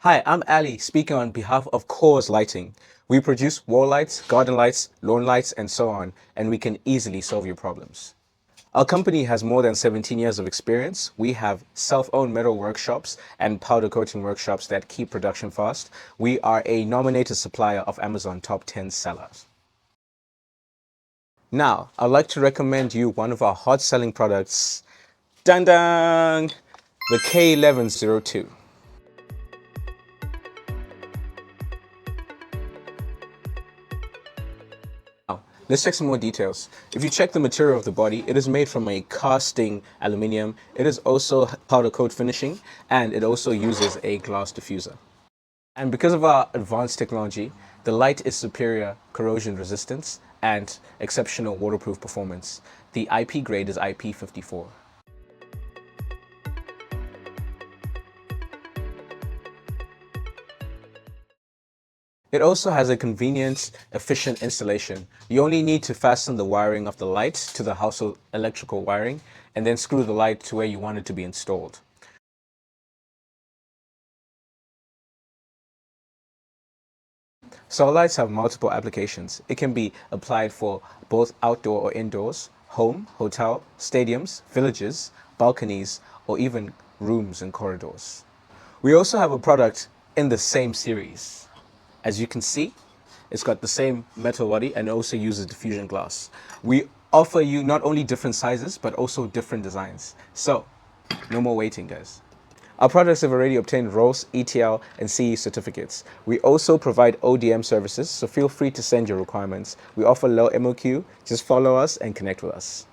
Hi, I'm Ali, speaking on behalf of Coors Lighting. We produce wall lights, garden lights, lawn lights, and so on, and we can easily solve your problems. Our company has more than 17 years of experience. We have self-owned metal workshops and powder coating workshops that keep production fast. We are a nominated supplier of Amazon Top 10 sellers. Now, I'd like to recommend you one of our hot selling products, dun dun, the K1102. Now, let's check some more details. If you check the material of the body, it is made from a casting aluminium. It is also powder coat finishing, and it also uses a glass diffuser. And because of our advanced technology, the light is superior corrosion resistance and exceptional waterproof performance. The IP grade is IP54. It also has a convenient, efficient installation. You only need to fasten the wiring of the light to the household electrical wiring and then screw the light to where you want it to be installed. Solar lights have multiple applications. It can be applied for both outdoor or indoors, home, hotel, stadiums, villages, balconies, or even rooms and corridors. We also have a product in the same series. As you can see, it's got the same metal body and also uses diffusion glass. We offer you not only different sizes, but also different designs. So, no more waiting, guys. Our products have already obtained RoHS, ETL, and CE certificates. We also provide ODM services, so feel free to send your requirements. We offer low MOQ. Just follow us and connect with us.